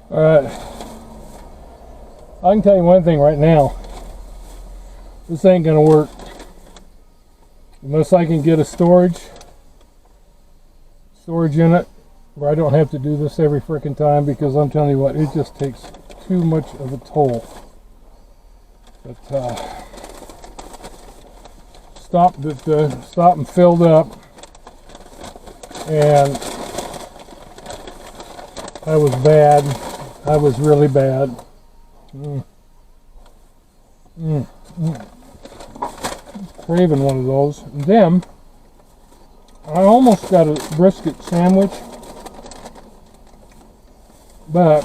Alright. I can tell you one thing right now. This ain't gonna work. Unless I can get a storage unit where I don't have to do this every freaking time, because I'm telling you what, it just takes too much of a toll. But stopped and filled up, and I was bad. I was really bad. Craving one of those. And then I almost got a brisket sandwich, but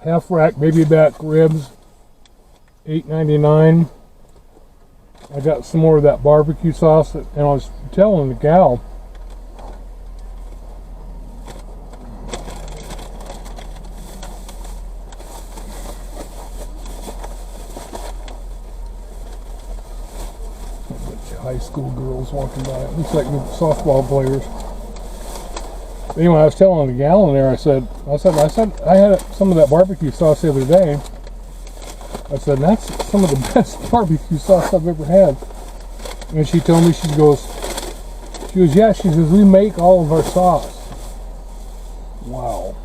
half rack baby back ribs, $8.99. I got some more of that barbecue sauce, and I was telling the gal, high school girls walking by. It looks like softball players. Anyway, I was telling the gal in there, I said I had some of that barbecue sauce the other day. I said, that's some of the best barbecue sauce I've ever had. And she told me, she goes, yeah, she says, we make all of our sauce. Wow.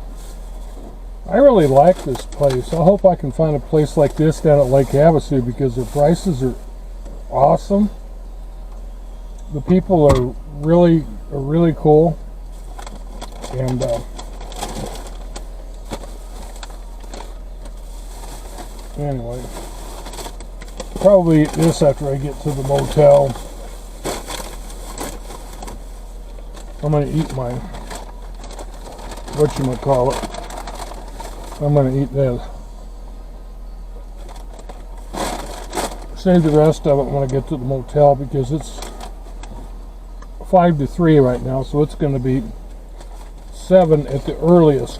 I really like this place. I hope I can find a place like this down at Lake Havasu, because their prices are awesome. The people are really cool. And anyway, probably eat this after I get to the motel. I'm gonna eat my, whatchamacallit, I'm gonna eat this. Save the rest of it when I get to the motel, because it's 5 to 3 right now, so it's gonna be 7 at the earliest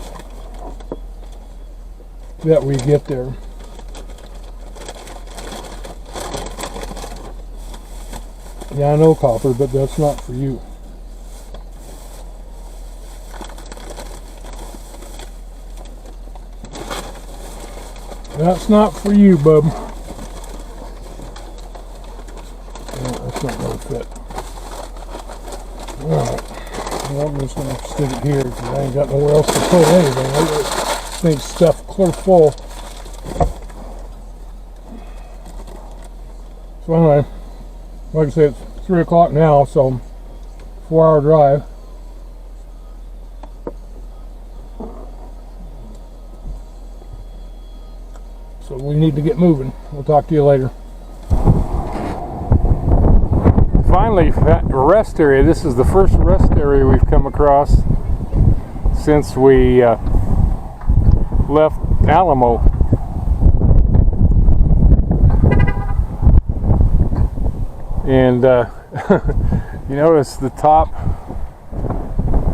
that we get there. Yeah, I know, Copper, but that's not for you. That's not for you, bub. No, that's not going to fit. Alright. Well, I'm just going to stick it here, because I ain't got nowhere else to put anything. I got this thing stuffed clear full. So anyway, like I said, it's 3 o'clock now, so 4-hour drive. So we need to get moving. We'll talk to you later. Finally, rest area. This is the first rest area we've come across since we left Alamo. And you notice the top,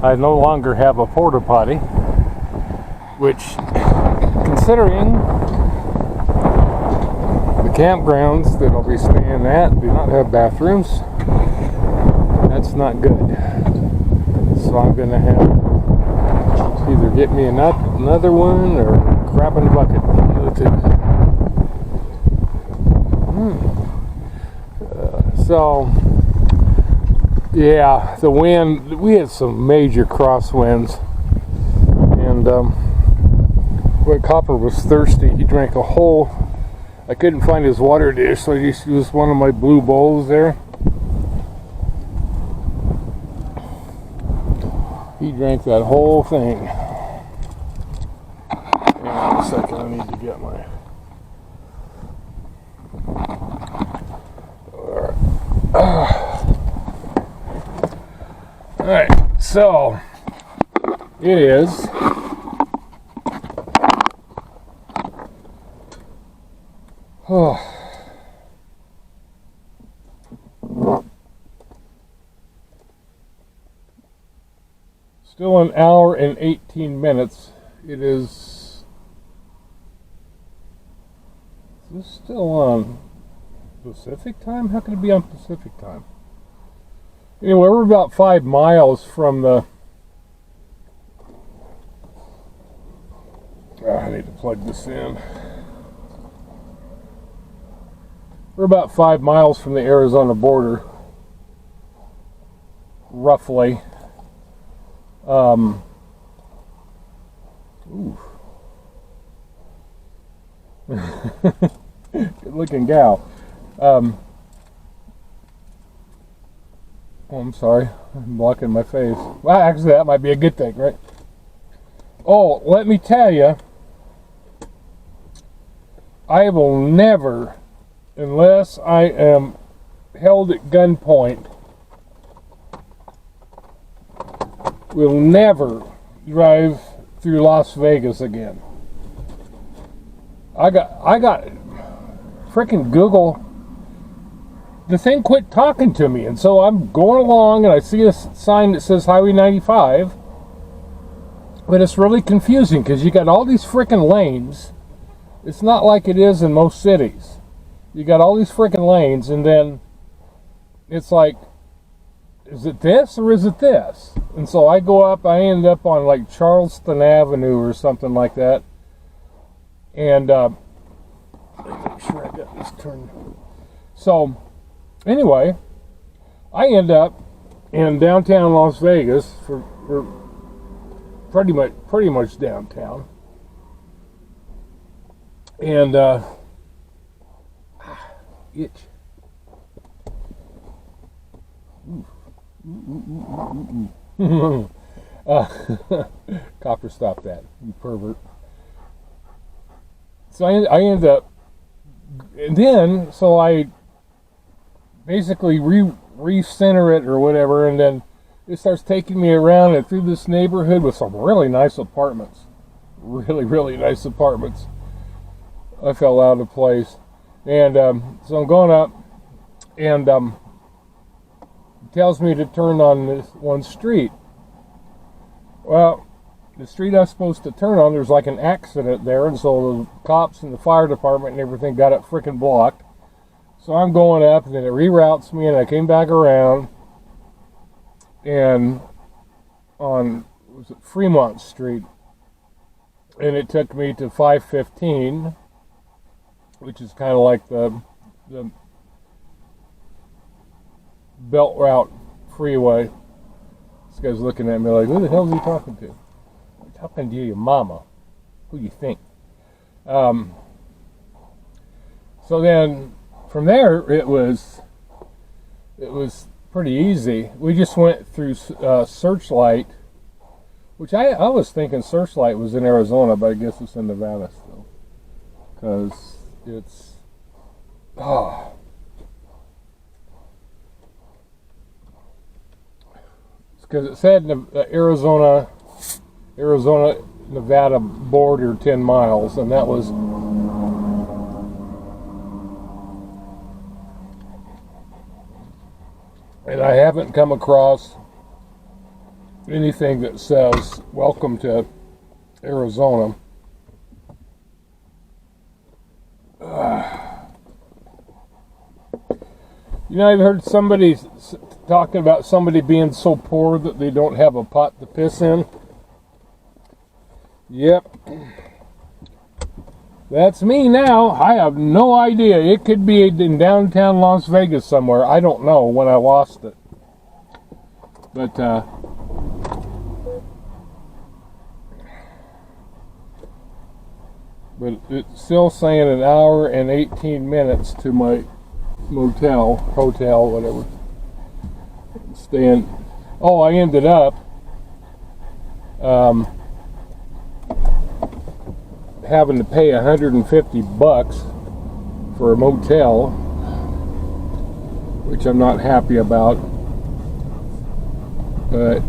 I no longer have a porta potty, which, considering the campgrounds that I'll be staying at do not have bathrooms, that's not good. So I'm going to have to either get me another one or crap in the bucket. One of the two. So, yeah, the wind, we had some major crosswinds. And boy, Copper was thirsty. He drank a whole, I couldn't find his water dish, so I just used one of my blue bowls there. He drank that whole thing. Hang on a second, I need to get my... Alright, so it is still an hour and 18 minutes. It is this still on Pacific time? How can it be on Pacific time? Anyway, we're about 5 miles from the... I need to plug this in. We're about 5 miles from the Arizona border, roughly. Ooh. Good looking gal. Oh, I'm sorry. I'm blocking my face. Well, actually, that might be a good thing, right? Oh, let me tell you, I will never, unless I am held at gunpoint, will never drive through Las Vegas again. I got frickin' Google. The thing quit talking to me, and so I'm going along and I see a sign that says Highway 95, but it's really confusing because you got all these frickin' lanes. It's not like it is in most cities. You got all these frickin' lanes, and then it's like, is it this or is it this? And so I go up, I end up on like Charleston Avenue or something like that. And make sure I got this turned. So anyway, I end up in downtown Las Vegas for pretty much downtown. And itch. Copper, stop that, you pervert. So I end up, and then, so I basically recenter it or whatever, and then it starts taking me around and through this neighborhood with some really nice apartments. Really nice apartments. I fell out of place. And so I'm going up, and it tells me to turn on this one street. Well, the street I'm supposed to turn on, there's like an accident there, and so the cops and the fire department and everything got it freaking blocked. So I'm going up, and then it reroutes me, and I came back around, and on, was it Fremont Street, and it took me to 515, which is kind of like the Belt Route Freeway. This guy's looking at me like, who the hell is he talking to? I'm talking to you, your mama. Who you think? So then, from there, it was pretty easy. We just went through Searchlight, which I was thinking Searchlight was in Arizona, but I guess it's in Nevada still, because it's because it said Arizona Nevada border 10 miles, and that was and I haven't come across anything that says welcome to Arizona. You know, I've heard somebody talking about somebody being so poor that they don't have a pot to piss in. Yep. That's me now. I have no idea. It could be in downtown Las Vegas somewhere. I don't know when I lost it. But, it's still saying an hour and 18 minutes to my hotel, whatever. Staying. Oh, I ended up having to pay $150 for a motel, which I'm not happy about. But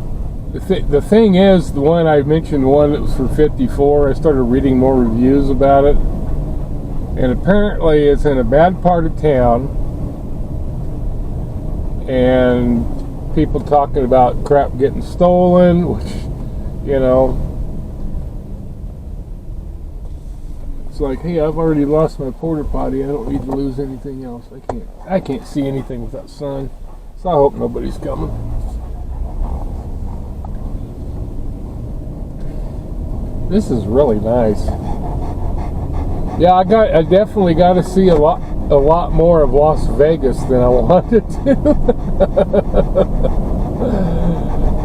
the thing is, the one I mentioned, the one that was for $54, I started reading more reviews about it, and apparently it's in a bad part of town, and people talking about crap getting stolen, which, you know, it's like, hey, I've already lost my porta potty. I don't need to lose anything else. I can't see anything with that sun. So I hope nobody's coming. This is really nice. Yeah, I definitely got to see a lot more of Las Vegas than I wanted to.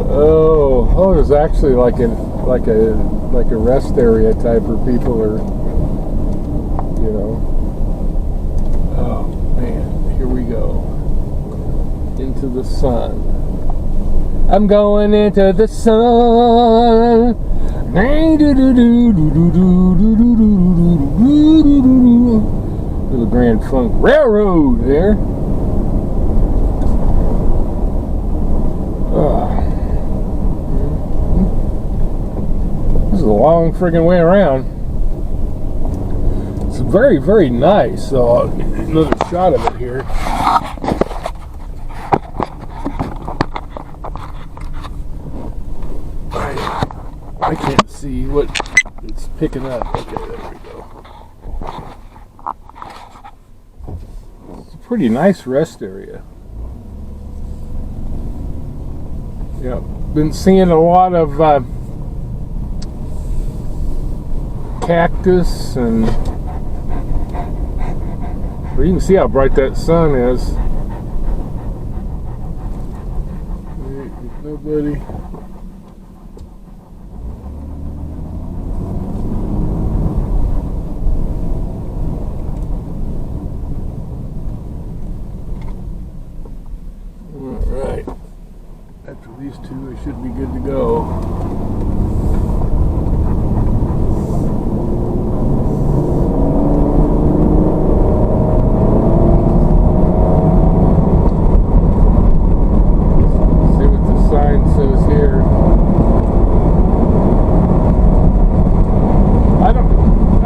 oh, there's actually like a rest area type where people are, you know. Oh man, here we go. Into the sun. I'm going into the sun. Little Grand Funk Railroad there. This is a long friggin' way around. It's very, very nice. So I'll get another shot of it here. I can't see what it's picking up. Okay, there we go. It's a pretty nice rest area. Yeah, been seeing a lot of cactus, and well, you can see how bright that sun is. There's nobody. These two, they should be good to go. Let's see what the sign says here.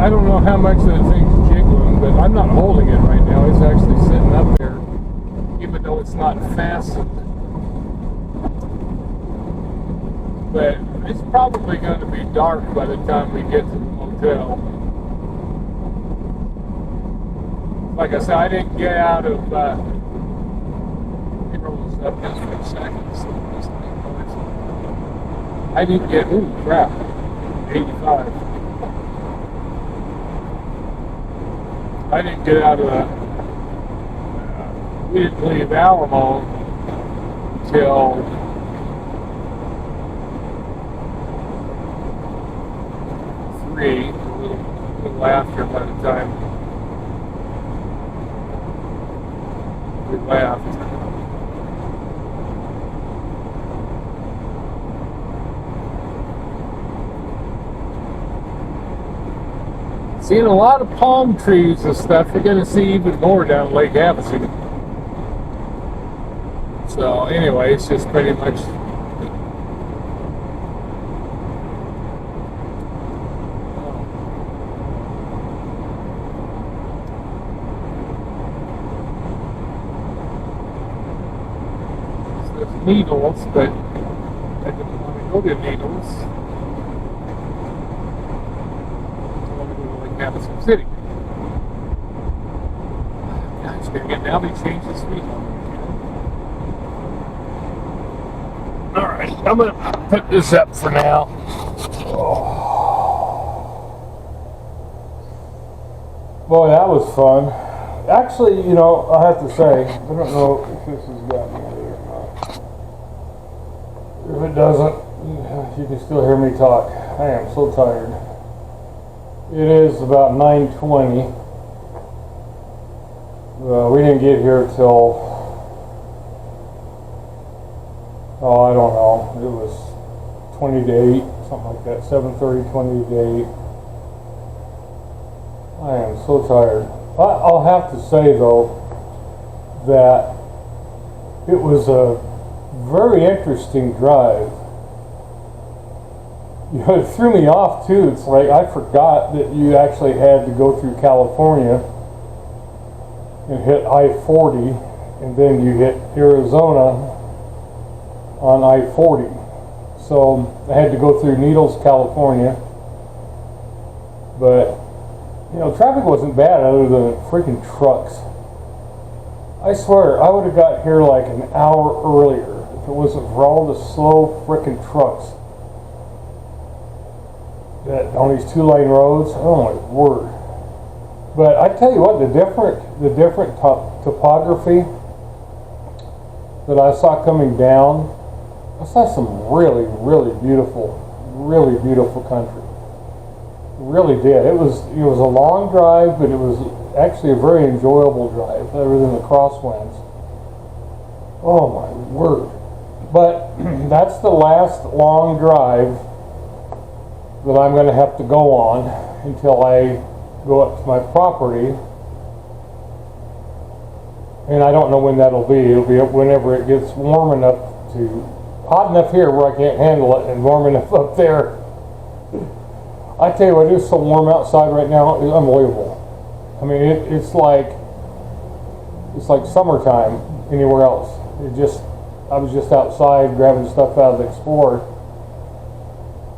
I don't know how much that thing's jiggling, but I'm not holding it right now. It's actually sitting up there, even though it's not fastened. But it's probably going to be dark by the time we get to the motel. Like I said, I didn't get out of rolls up just for a second. So I didn't get, ooh crap, 85. I didn't get out of we didn't leave Alamo until a little after by the time we left. Seeing a lot of palm trees and stuff. You're going to see even more down Lake Havasu. So anyway, it's just pretty much needles, but I didn't want to go to needles. I want to go to Lake Havasu City. Gosh, now they changed the speed limit. Alright, I'm going to put this up for now. Oh. Boy, that was fun. Actually, you know, I have to say, I don't know if this has got me. If it doesn't, you can still hear me talk. I am so tired. It is about 9:20. We didn't get here till, oh, I don't know. It was 20 to 8, something like that. 7:30, 20 to 8. I am so tired. I'll have to say, though, that it was a very interesting drive. You know, it threw me off too. It's like I forgot that you actually had to go through California and hit I-40, and then you hit Arizona on I-40. So I had to go through Needles, California. But you know, traffic wasn't bad other than freaking trucks. I swear, I would have got here like an hour earlier if it wasn't for all the slow frickin' trucks that on these 2-lane roads. Oh my word! But I tell you what, the different topography that I saw coming down, I saw some really beautiful country. Really did. It was a long drive, but it was actually a very enjoyable drive, other than the crosswinds. Oh my word. But that's the last long drive that I'm going to have to go on until I go up to my property. And I don't know when that'll be. It'll be whenever it gets warm enough hot enough here where I can't handle it, and warm enough up there. I tell you what, it's so warm outside right now, it's unbelievable. I mean, it's like summertime anywhere else. I was just outside grabbing stuff out of the Explorer,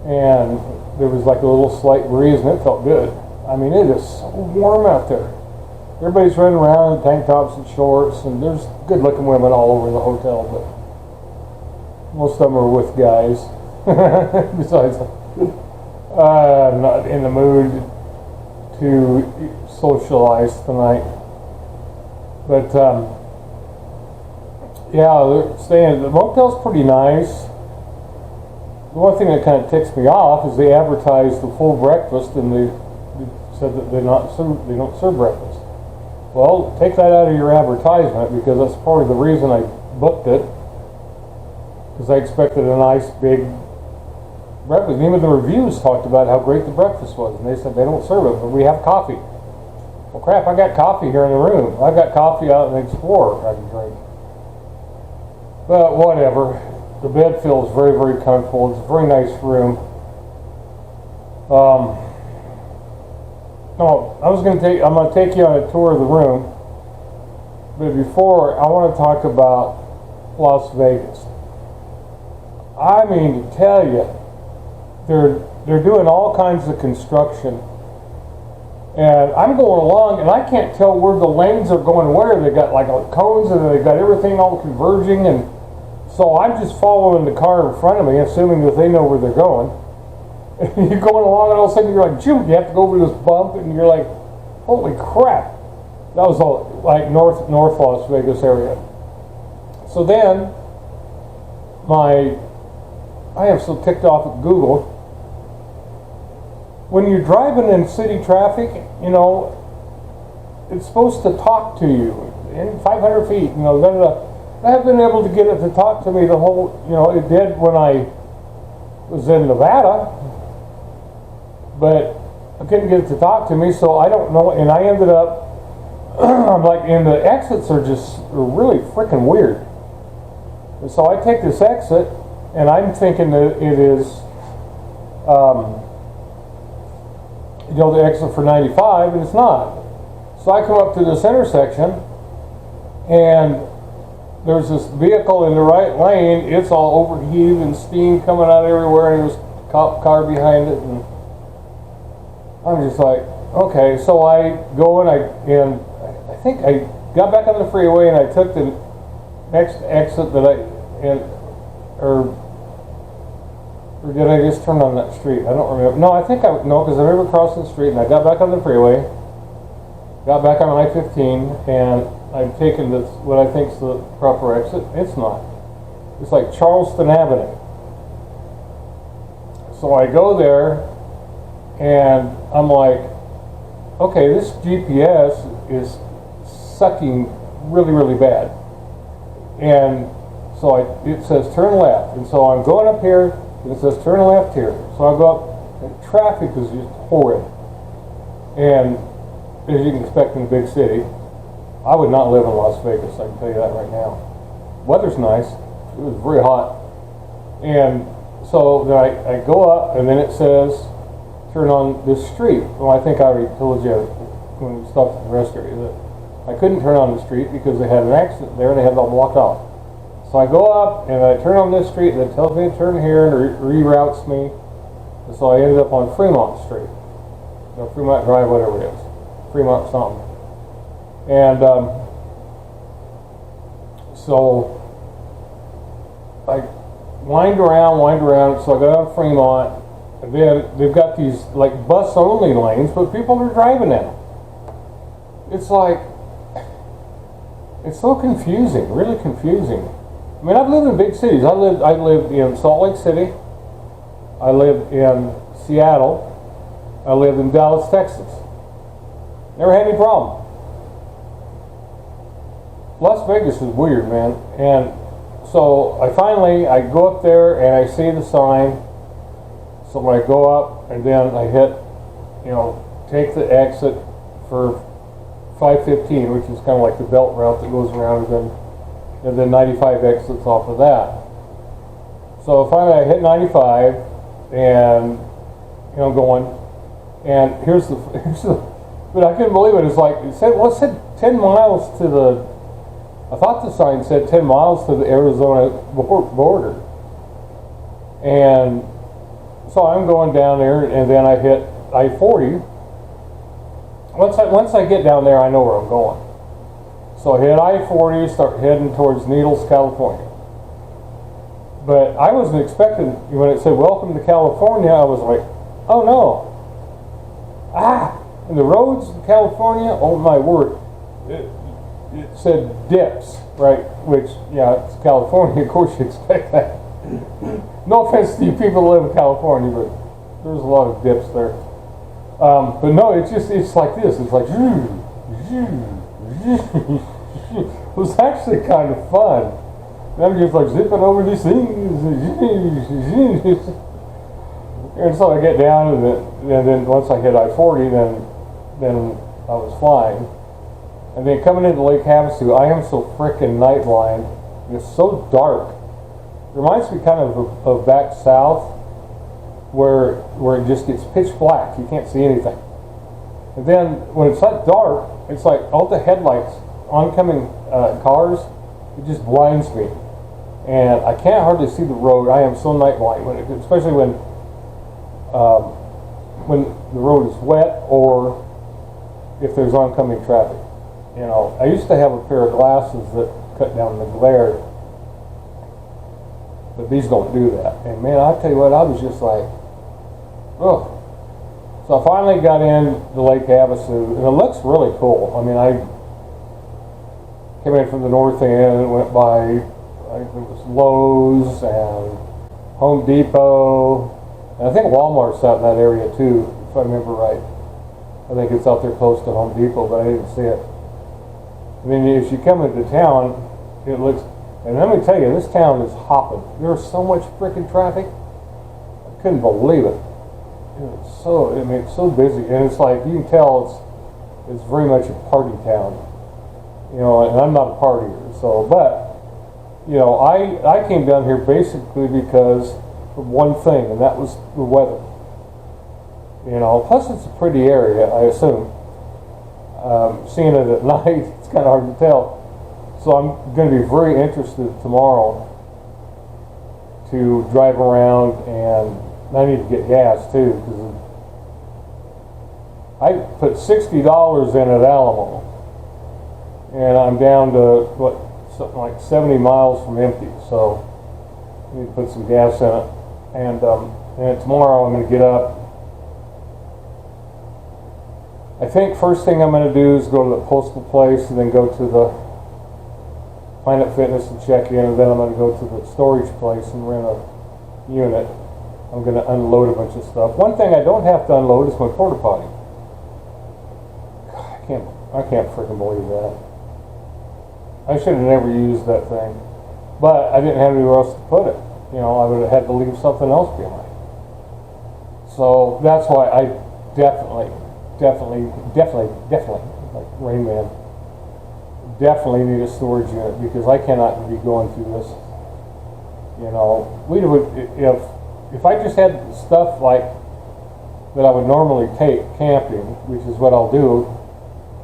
and there was like a little slight breeze, and it felt good. I mean, it is so warm out there. Everybody's running around in tank tops and shorts, and there's good-looking women all over the hotel, but most of them are with guys. Besides, I'm not in the mood to socialize tonight. But yeah, the motel's pretty nice. The one thing that kind of ticks me off is they advertise the full breakfast, and they said that they don't serve breakfast. Well, take that out of your advertisement, because that's part of the reason I booked it. Because I expected a nice big breakfast. And even the reviews talked about how great the breakfast was, and they said they don't serve it, but we have coffee. Well, crap! I got coffee here in the room. I've got coffee out in the Explorer I can drink. But whatever. The bed feels very comfortable. It's a very nice room. I'm going to take you on a tour of the room. But before, I want to talk about Las Vegas. I mean, to tell you, they're doing all kinds of construction. And I'm going along, and I can't tell where the lanes are going where. They got like cones, and they got everything all converging, and so I'm just following the car in front of me, assuming that they know where they're going. And you're going along, and all of a sudden you're like, shoot, you have to go over this bump, and you're like, holy crap. That was all like North Las Vegas area. So then, I am so ticked off at Google. When you're driving in city traffic, you know, it's supposed to talk to you in 500 feet, you know, I haven't been able to get it to talk to me the whole, you know, it did when I was in Nevada, but I couldn't get it to talk to me, so I don't know, and I ended up, I'm like, and the exits are really freaking weird. And so I take this exit, and I'm thinking that it is, you know, the exit for 95, and it's not. So I come up to this intersection, and there's this vehicle in the right lane. It's all overheated and steam coming out everywhere, and there's a cop car behind it, and I'm just like, okay. So I go, and I think I got back on the freeway, and I took the next exit that or did I just turn on that street? I don't remember. No, I think no, because I remember crossing the street, and I got back on the freeway, got back on I-15, and I've taken this, what I think is the proper exit. It's not. It's like Charleston Avenue. So I go there, and I'm like, okay, this GPS is sucking really bad. And so it says turn left, and so I'm going up here, and it says turn left here. So I go up, and traffic is just horrid. And as you can expect in a big city, I would not live in Las Vegas, I can tell you that right now. Weather's nice. It was very hot. And so then I go up, and then it says turn on this street. Well, I think I already told you when we stopped at the rest area that I couldn't turn on the street because they had an accident there and they had it all blocked off. So I go up, and I turn on this street, and it tells me to turn here, and it reroutes me. And so I ended up on Fremont Street. Or Fremont Drive, whatever it is. Fremont something. And So I wind around, so I go down Fremont, and then they've got these like bus only lanes, but people are driving now. It's like, it's so confusing, really confusing. I mean, I've lived in big cities. I lived in Salt Lake City, I lived in Seattle, I lived in Dallas, Texas. Never had any problem. Las Vegas is weird, man. And so I go up there and I see the sign. So when I go up and then I hit, take the exit for 515, which is kind of like the belt route that goes around, and then 95 exits off of that. So finally I hit 95 and going, and here's the but I couldn't believe it. It's like it said 10 miles to the. I thought the sign said 10 miles to the Arizona border. And so I'm going down there, and then I hit I-40. Once I get down there, I know where I'm going. So I hit I-40, start heading towards Needles, California. But I wasn't expecting, when it said welcome to California, I was like, oh no. And the roads in California, oh my word. It said dips, right? Which, yeah, it's California. Of course, you expect that. No offense to you people who live in California, but there's a lot of dips there. But no, it's like this. It's like, it was actually kind of fun. And I'm just like zipping over these things. And so I get down, and then once I hit I-40, then I was flying. And then coming into Lake Havasu, I am so frickin' night blind. It's so dark. It reminds me kind of back south, where it just gets pitch black. You can't see anything. And then when it's that dark, it's like all the headlights, oncoming cars, it just blinds me. And I can't hardly see the road. I am so night blind, especially when the road is wet or if there's oncoming traffic. I used to have a pair of glasses that cut down the glare, but these don't do that. And man, I tell you what, I was just like, oh. So I finally got in the Lake Havasu, and it looks really cool. I mean, I came in from the north end and went by, I think it was Lowe's and Home Depot, and I think Walmart's out in that area too, if I remember right. I think it's out there close to Home Depot, but I didn't see it. I mean, as you come into town, it looks, and let me tell you, this town is hopping. There's so much freaking traffic. I couldn't believe it. It's so busy, and it's like, you can tell it's very much a party town. And I'm not a partier, so, but, I came down here basically because of one thing, and that was the weather. Plus it's a pretty area, I assume. Seeing it at night, it's kind of hard to tell. So I'm going to be very interested tomorrow to drive around, and I need to get gas too, because I put $60 in at Alamo, and I'm down to something like 70 miles from empty. So I need to put some gas in it, and tomorrow I'm going to get up. I think first thing I'm going to do is go to the postal place and then go to the Planet Fitness and check in, and then I'm going to go to the storage place and rent a unit. I'm going to unload a bunch of stuff. One thing I don't have to unload is my porta potty. I can't freaking believe that. I should have never used that thing, but I didn't have anywhere else to put it. I would have had to leave something else behind. So that's why I definitely, like Rain Man, definitely need a storage unit, because I cannot be going through this. We would, if I just had stuff like that I would normally take camping, which is what I'll do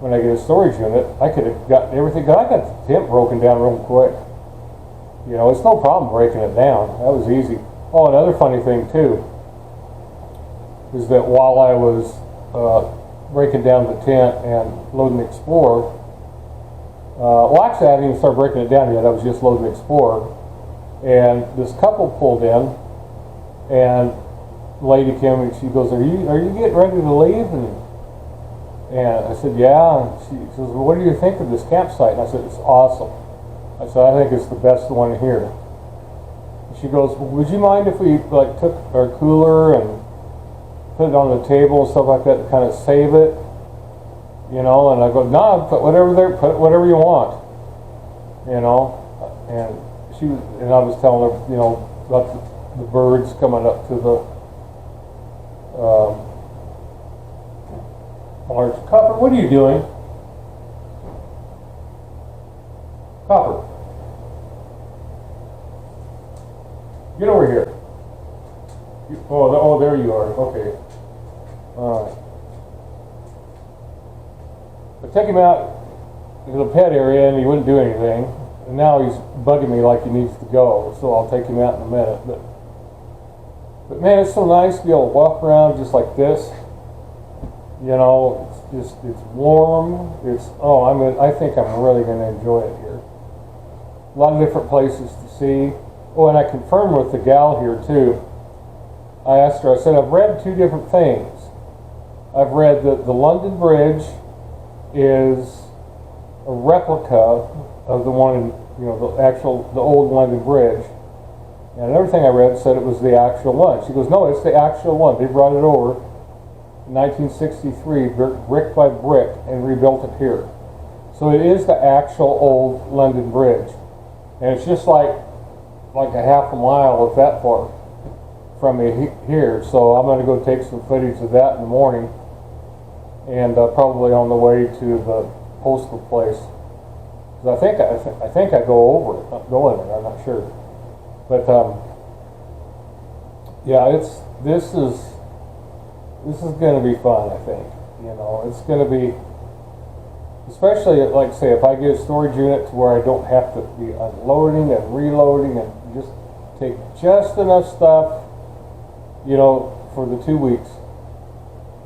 when I get a storage unit, I could have got everything. I got the tent broken down real quick. It's no problem breaking it down. That was easy. Oh, another funny thing too is that while I was breaking down the tent and loading the Explorer, Well, actually, I hadn't even started breaking it down yet. I was just loading the Explorer. And this couple pulled in, and the lady came and she goes, are you getting ready to leave? And I said, yeah. And she says, well, what do you think of this campsite? And I said, it's awesome. I said, I think it's the best one here. And she goes, well, would you mind if we like took our cooler and put it on the table and stuff like that to kind of save it? You know, and I go, no, put whatever there, put whatever you want. You know, and I was telling her, you know, about the birds coming up to the large. Copper, what are you doing? Copper, get over here. Oh, there you are. Okay. All right. I took him out to the pet area and he wouldn't do anything. And now he's bugging me like he needs to go, so I'll take him out in a minute. But man, it's so nice to be able to walk around just like this. You know, it's warm. I think I'm really going to enjoy it here. A lot of different places to see. Oh, and I confirmed with the gal here too. I asked her, I said, I've read two different things. I've read that the London Bridge is a replica of the one in, you know, the old London Bridge. And everything I read said it was the actual one. She goes, no, it's the actual one. They brought it over in 1963, brick by brick, and rebuilt it here. So it is the actual old London Bridge. And it's just like a half a mile, if that far, from me here. So I'm going to go take some footage of that in the morning, and probably on the way to the postal place. Because I think I go over it, not go in it. I'm not sure. But yeah, this is going to be fun. I think, you know, it's going to be, especially like say if I get a storage unit to where I don't have to be unloading and reloading and just take just enough stuff, you know, for the 2 weeks.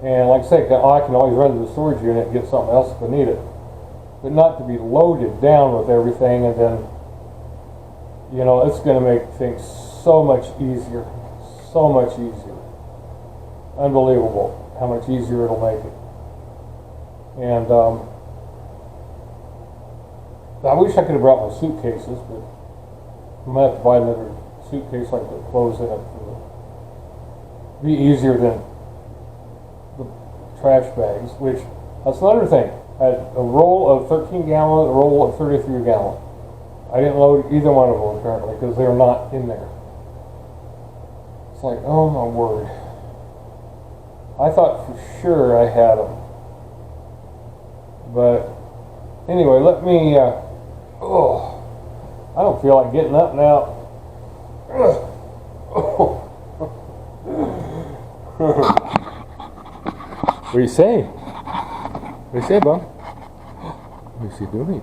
And like I say, I can always run to the storage unit and get something else if I need it, but not to be loaded down with everything. And then, you know, it's going to make things so much easier, so much easier. Unbelievable how much easier it'll make it. And I wish I could have brought my suitcases, but I'm going to have to buy another suitcase so I can put clothes in it. It'll be easier than the trash bags, which, that's another thing. I had a roll of 13 gallon, a roll of 33 gallon. I didn't load either one of them apparently because they were not in there. It's like, oh my word. I thought for sure I had them. But anyway, let me, I don't feel like getting up now. What do you say? What do you say, Bob? What's he doing?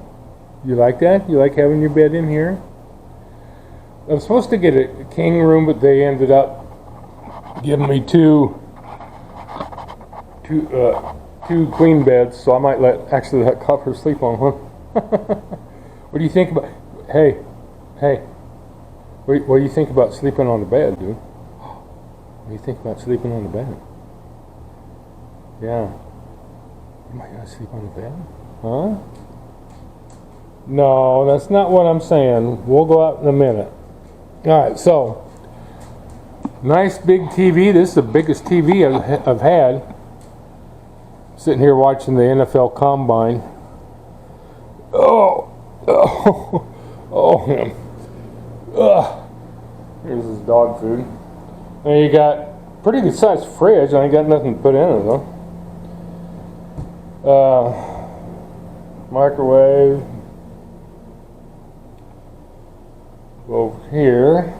You like that? You like having your bed in here? I was supposed to get a king room, but they ended up giving me two queen beds, so I might let Copper sleep on one. What do you think about? Hey, what do you think about sleeping on the bed, dude? What do you think about sleeping on the bed? Yeah. You might not sleep on the bed, huh? No, that's not what I'm saying. We'll go out in a minute. All right, so nice big TV. This is the biggest TV I've had. Sitting here watching the NFL Combine. Oh, man. Here's his dog food. And you got pretty good sized fridge. I ain't got nothing to put in it though. Microwave. Over here,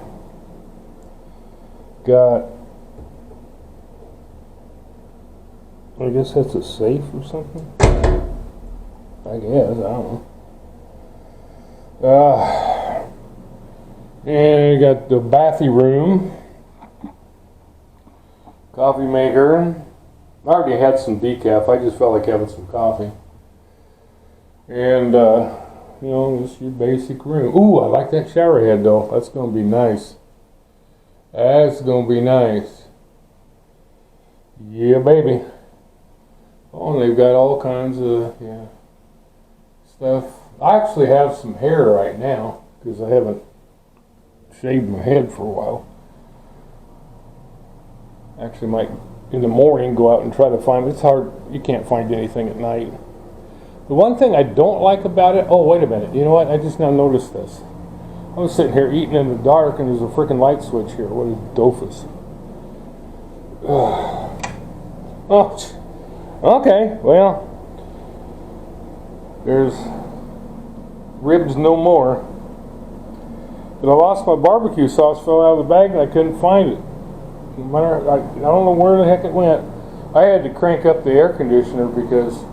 got, I guess that's a safe or something. I guess, I don't know. And you got the bathy room, coffee maker. I already had some decaf. I just felt like having some coffee. And you know, just your basic room. Ooh, I like that shower head though. That's gonna be nice. That's gonna be nice. Yeah, baby. Oh, and they've got all kinds of stuff. I actually have some hair right now because I haven't shaved my head for a while. Actually, might in the morning go out and try to find. It's hard. You can't find anything at night. The one thing I don't like about it. Oh, wait a minute. You know what? I just now noticed this. I was sitting here eating in the dark, and there's a freaking light switch here. What a doofus. Oh. Okay, well, there's ribs no more. But I lost my barbecue sauce, fell out of the bag, and I couldn't find it. I don't know where the heck it went. I had to crank up the air conditioner because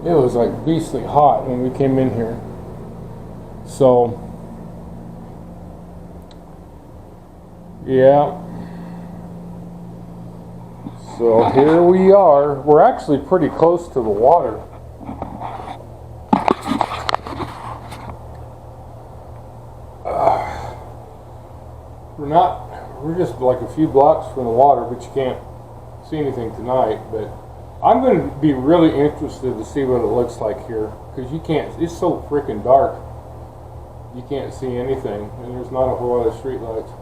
it was like beastly hot when we came in here. So, yeah. So here we are. We're actually pretty close to the water. We're just like a few blocks from the water, but you can't see anything tonight. But I'm going to be really interested to see what it looks like here, because you can't, it's so freaking dark. You can't see anything, and there's not a whole lot of street lights.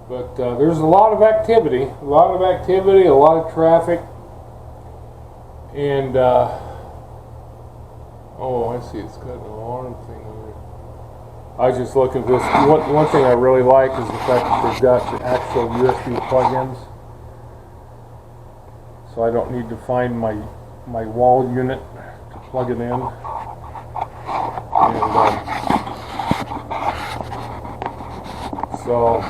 But there's a lot of activity, a lot of traffic, and oh, I see, it's got an alarm thing on it. I was just looking at this. One thing I really like is the fact that they've got the actual USB plug-ins, so I don't need to find my wall unit to plug it in. And so.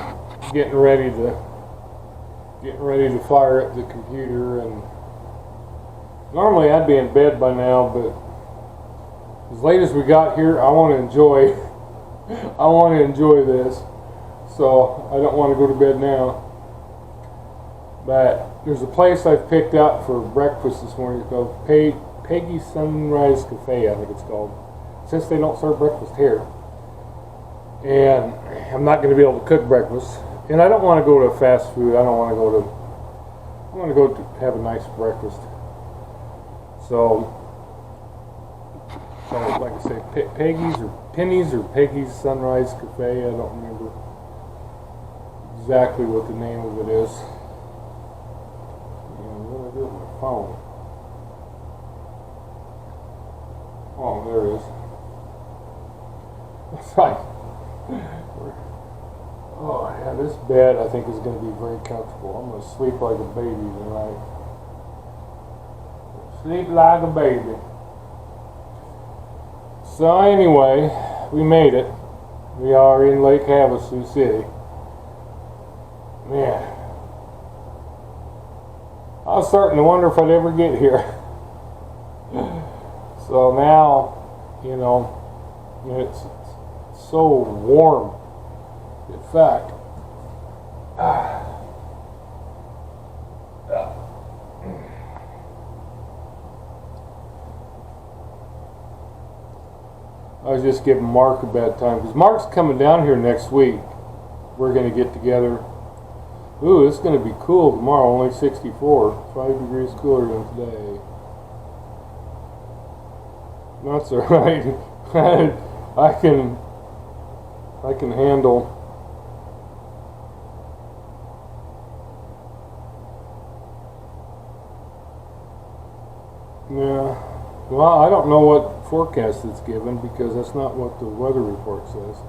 Getting ready to fire up the computer, and normally I'd be in bed by now, but as late as we got here, I want to enjoy this, so I don't want to go to bed now. But there's a place I've picked out for breakfast this morning. It's called Peggy's Sunrise Cafe, I think it's called, since they don't serve breakfast here, and I'm not going to be able to cook breakfast. And I don't want to go to fast food. I want to go to have a nice breakfast. So like I say, Penny's or Peggy's Sunrise Cafe. I don't remember exactly what the name of it is. And what do I do with my phone? Oh, there it is. That's right. Oh yeah, this bed I think is going to be very comfortable. I'm going to sleep like a baby tonight. Sleep like a baby. So anyway, we made it. We are in Lake Havasu City. Man, I was starting to wonder if I'd ever get here. So now, you know, it's so warm. In fact, I was just giving Mark a bad time because Mark's coming down here next week. We're going to get together. Ooh, it's going to be cool tomorrow, only 64, 5 degrees cooler than today. That's all right. I can handle. Yeah, well, I don't know what forecast it's given because that's not what the weather report says.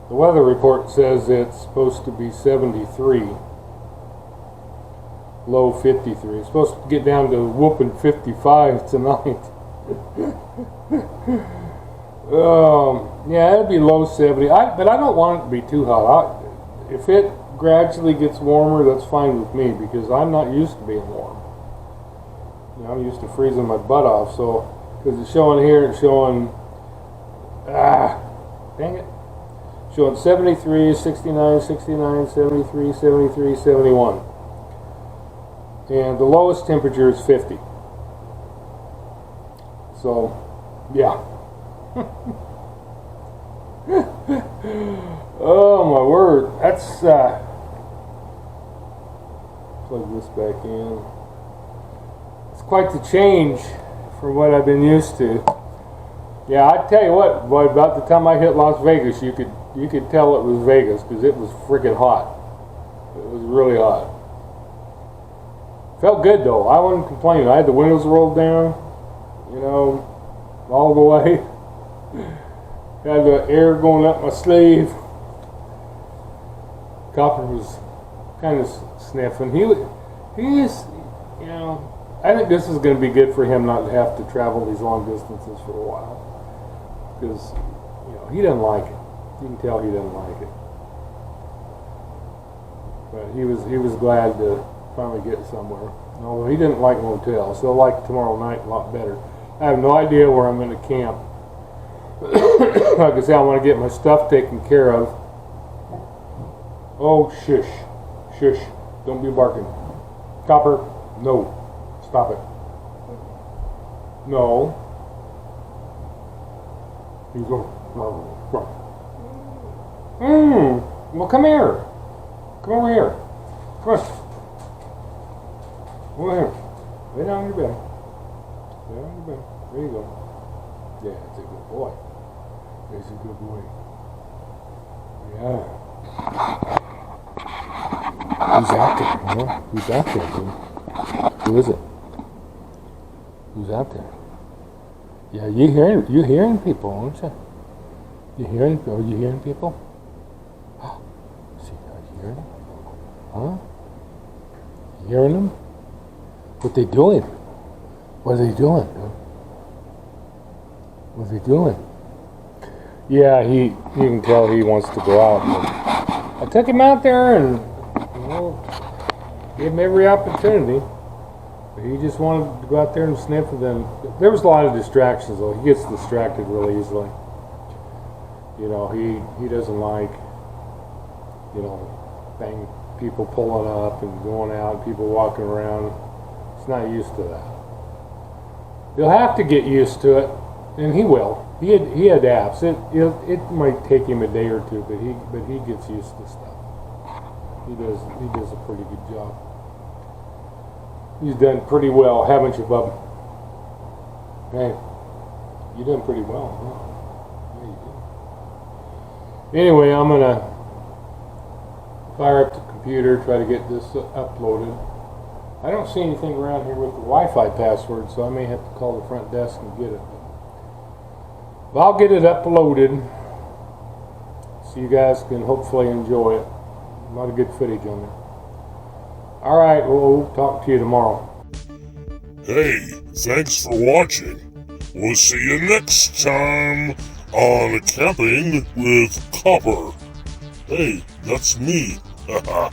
The weather report says it's supposed to be 73, low 53. It's supposed to get down to whooping 55 tonight. Yeah, it'd be low 70. But I don't want it to be too hot. If it gradually gets warmer, that's fine with me because I'm not used to being warm. I'm used to freezing my butt off, so, because it's showing here, it's showing, dang it, showing 73, 69, 69, 73, 73, 71. And the lowest temperature is 50. So, yeah. Oh my word, that's plug this back in. It's quite the change from what I've been used to. Yeah, I tell you what, boy, about the time I hit Las Vegas, you could tell it was Vegas because it was freaking hot. It was really hot. Felt good though. I wasn't complaining. I had the windows rolled down, you know, all the way. Had the air going up my sleeve. Copper was kind of sniffing. He's, you know, I think this is going to be good for him not to have to travel these long distances for a while. Because, you know, he doesn't like it. You can tell he doesn't like it. But he was glad to finally get somewhere. Although he didn't like motels, so he'll like tomorrow night a lot better. I have no idea where I'm going to camp. Like I said, I want to get my stuff taken care of. Oh, shush. Shush. Don't be barking. Copper, no. Stop it. No. He's going. Well, come here. Come over here. Come on. Over here. Lay down on your bed. Lay down on your bed. There you go. Yeah, it's a good boy. He's a good boy. Yeah. Who's out there? Huh? Who's out there, dude? Who is it? Who's out there? Yeah, you're hearing people, aren't you? Are you hearing people? See, are you hearing them? Huh? You hearing them? What they doing? What are they doing, dude? What are they doing? Yeah, you can tell he wants to go out. But I took him out there and, you know, gave him every opportunity. But he just wanted to go out there and sniff, and then there was a lot of distractions though. He gets distracted really easily. You know, he doesn't like, you know, people pulling up and going out, people walking around. He's not used to that. He'll have to get used to it, and he will. He adapts. It might take him a day or two, but he gets used to stuff. He does a pretty good job. He's done pretty well, haven't you, Bub? Hey, you done pretty well, huh? Yeah, you did. Anyway, I'm gonna fire up the computer, try to get this uploaded. I don't see anything around here with the Wi-Fi password, so I may have to call the front desk and get it. But I'll get it uploaded so you guys can hopefully enjoy it. A lot of good footage on there. Alright, we'll talk to you tomorrow. Hey, thanks for watching. We'll see you next time on Camping with Copper. Hey, that's me. Haha.